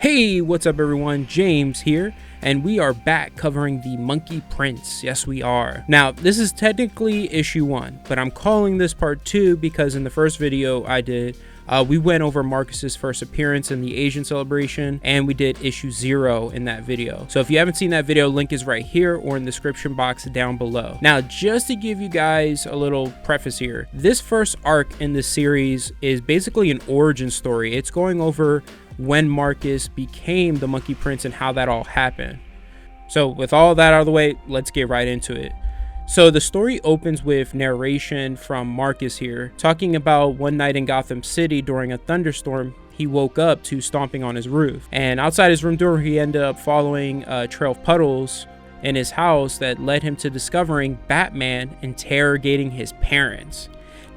Hey, what's up everyone? James here, and we are back covering the Monkey Prince. Yes, we are. Now, this is technically issue 1, but I'm calling this part 2 because in the first video I did, we went over Marcus's first appearance in the Asian celebration, and we did issue 0 in that video. So if you haven't seen that video, link is right here or in the description box down below. Now, just to give you guys a little preface here, this first arc in the series is basically an origin story. It's going over when Marcus became the Monkey Prince and how that all happened. So with all that out of the way, let's get right into it. So the story opens with narration from Marcus here, talking about one night in Gotham City during a thunderstorm. He woke up to stomping on his roof, and outside his room door he ended up following a trail of puddles in his house that led him to discovering Batman interrogating his parents.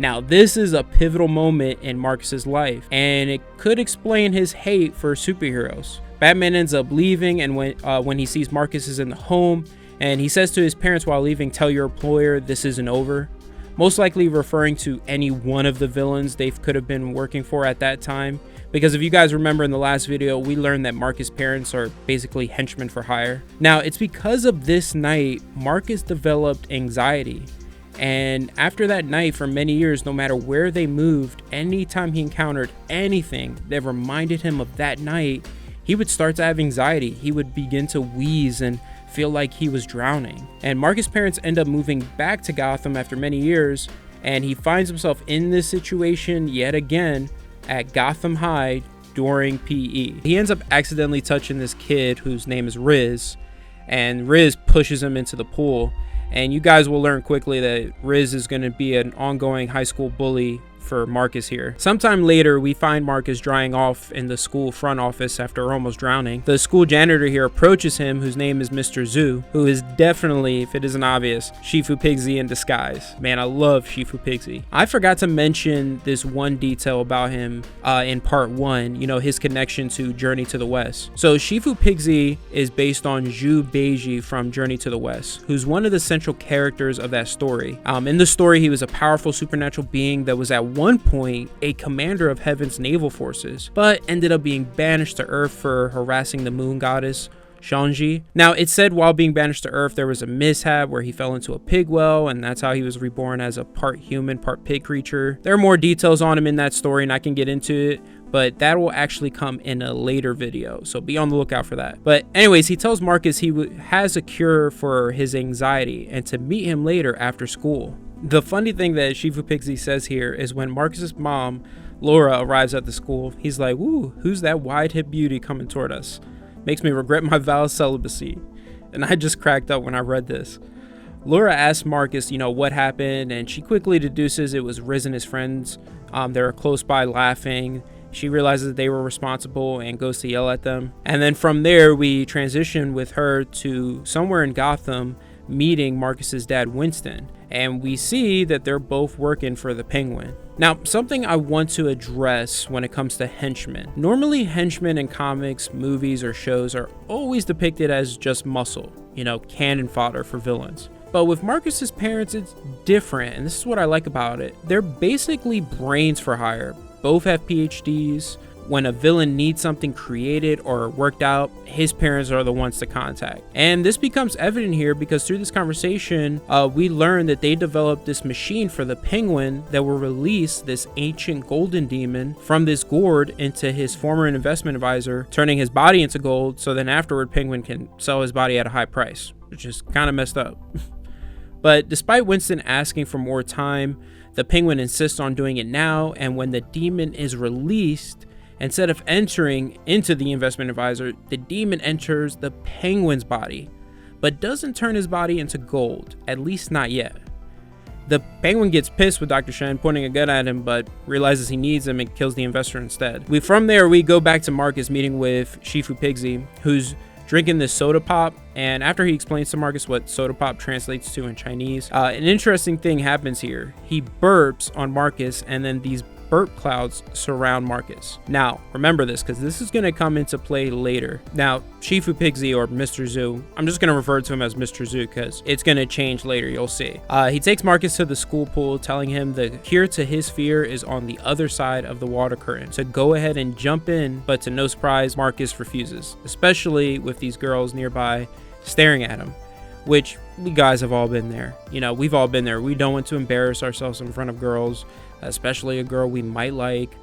Now, this is a pivotal moment in Marcus's life, and it could explain his hate for superheroes. Batman ends up leaving, and when he sees Marcus is in the home, and he says to his parents while leaving, "Tell your employer this isn't over," most likely referring to any one of the villains they could have been working for at that time. Because if you guys remember in the last video, we learned that Marcus' parents are basically henchmen for hire. Now, it's because of this night, Marcus developed anxiety. And after that night, for many years, no matter where they moved, anytime he encountered anything that reminded him of that night, he would start to have anxiety. He would begin to wheeze and feel like he was drowning. And Marcus' parents end up moving back to Gotham after many years, and he finds himself in this situation yet again at Gotham High during PE. He ends up accidentally touching this kid whose name is Riz, and Riz pushes him into the pool. And you guys will learn quickly that Riz is going to be an ongoing high school bully for Marcus here. Sometime later, we find Marcus drying off in the school front office after almost drowning. The school janitor here approaches him, whose name is Mr. Zhu, who is definitely, if it isn't obvious, Shifu Pigsy in disguise. Man, I love Shifu Pigsy. I forgot to mention this one detail about him in part 1, you know, his connection to Journey to the West. So Shifu Pigsy is based on Zhu Beiji from Journey to the West, who's one of the central characters of that story. In the story, he was a powerful supernatural being that was at one point a commander of Heaven's naval forces, but ended up being banished to Earth for harassing the moon goddess Shanji. Now, it said while being banished to Earth, there was a mishap where he fell into a pig well, and that's how he was reborn as a part human, part pig creature. There are more details on him in that story, and I can get into it, but that will actually come in a later video, so be on the lookout for that. But anyways, he tells Marcus he has a cure for his anxiety and to meet him later after school. The funny thing that Shifu Pigsy says here is when Marcus's mom, Laura, arrives at the school, he's like, "Ooh, who's that wide-hip beauty coming toward us? Makes me regret my vow of celibacy." And I just cracked up when I read this. Laura asks Marcus, you know, what happened, and she quickly deduces it was Riz and his friends. They're close by laughing. She realizes that they were responsible and goes to yell at them. And then from there, we transition with her to somewhere in Gotham, meeting Marcus's dad, Winston. And we see that they're both working for the Penguin. Now, something I want to address when it comes to henchmen. Normally, henchmen in comics, movies, or shows are always depicted as just muscle, you know, cannon fodder for villains. But with Marcus's parents, it's different, and this is what I like about it. They're basically brains for hire. Both have PhDs. When a villain needs something created or worked out, his parents are the ones to contact. And this becomes evident here because through this conversation, we learn that they developed this machine for the Penguin that will release this ancient golden demon from this gourd into his former investment advisor, turning his body into gold, so then afterward Penguin can sell his body at a high price, which is kind of messed up. But despite Winston asking for more time, the Penguin insists on doing it now, and when the demon is released, instead of entering into the investment advisor, the demon enters the Penguin's body, but doesn't turn his body into gold, at least not yet. The Penguin gets pissed with Dr. Shen, pointing a gun at him, but realizes he needs him and kills the investor instead. From there, we go back to Marcus meeting with Shifu Pigsy, who's drinking this soda pop, and after he explains to Marcus what soda pop translates to in Chinese, an interesting thing happens here. He burps on Marcus, and then these burp clouds surround Marcus. Now, remember this because this is going to come into play later. Now, Shifu Pigsy, or Mr. Zoo, I'm just going to refer to him as Mr. Zoo because it's going to change later, you'll see. He takes Marcus to the school pool, telling him the cure to his fear is on the other side of the water curtain. So go ahead and jump in, but to no surprise, Marcus refuses, especially with these girls nearby staring at him, which we guys have all been there. You know, we've all been there. We don't want to embarrass ourselves in front of girls, especially a girl we might like,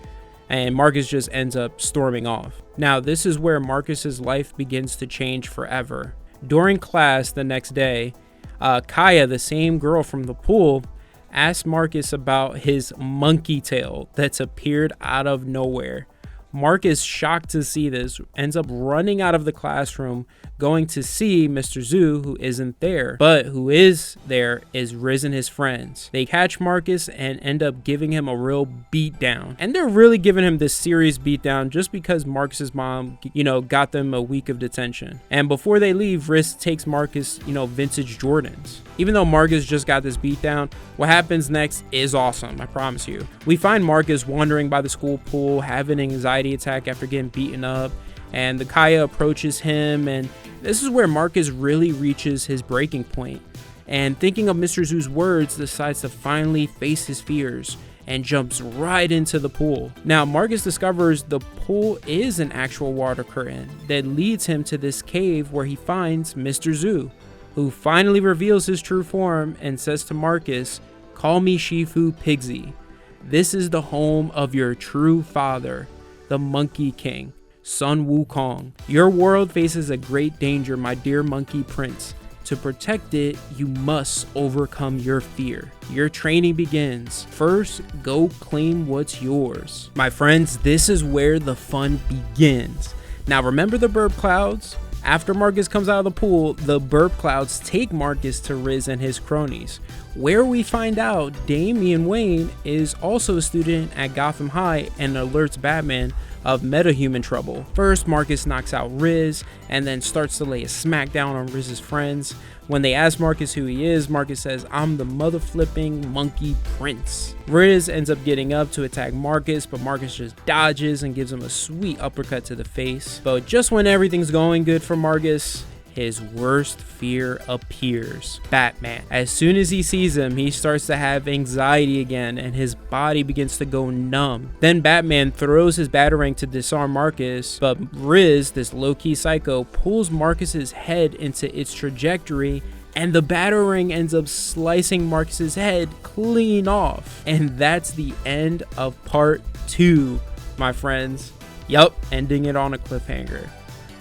and Marcus just ends up storming off. Now, this is where Marcus's life begins to change forever. During class the next day, Kaya, the same girl from the pool, asked Marcus about his monkey tail that's appeared out of nowhere. Marcus, shocked to see this, ends up running out of the classroom, going to see Mr. Zoo, who isn't there. But who is there is Riz and his friends. They catch Marcus and end up giving him a real beatdown. And they're really giving him this serious beatdown just because Marcus's mom, got them a week of detention. And before they leave, Riz takes Marcus, vintage Jordans. Even though Marcus just got this beatdown, what happens next is awesome, I promise you. We find Marcus wandering by the school pool, having an anxiety attack after getting beaten up, and the Kaya approaches him, and this is where Marcus really reaches his breaking point. And thinking of Mr. Zoo's words, decides to finally face his fears and jumps right into the pool. Now, Marcus discovers the pool is an actual water curtain that leads him to this cave where he finds Mr. Zoo, who finally reveals his true form and says to Marcus, "Call me Shifu Pigsy. This is the home of your true father, the Monkey King, Sun Wukong. Your world faces a great danger, my dear Monkey Prince. To protect it, you must overcome your fear. Your training begins. First, go claim what's yours." My friends, this is where the fun begins. Now, remember the burp clouds? After Marcus comes out of the pool, the burp clouds take Marcus to Riz and his cronies, where we find out Damian Wayne is also a student at Gotham High and alerts Batman of metahuman trouble. First, Marcus knocks out Riz and then starts to lay a smackdown on Riz's friends. When they ask Marcus who he is, Marcus says, "I'm the mother flipping monkey prince." Riz ends up getting up to attack Marcus, but Marcus just dodges and gives him a sweet uppercut to the face. But just when everything's going good for Marcus, his worst fear appears: Batman. As soon as he sees him, he starts to have anxiety again and his body begins to go numb. Then Batman throws his batarang to disarm Marcus, but Riz, this low-key psycho, pulls Marcus's head into its trajectory, and the batarang ends up slicing Marcus's head clean off. And that's the end of part 2, my friends. Yup, ending it on a cliffhanger.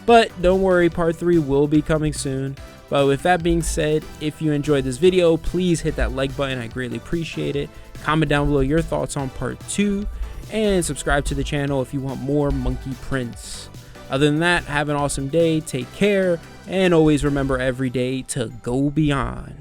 But don't worry, part 3 will be coming soon. But with that being said, if you enjoyed this video, please hit that like button. I greatly appreciate it. Comment down below your thoughts on part 2. And subscribe to the channel if you want more Monkey Prince. Other than that, have an awesome day, take care, and always remember every day to go beyond.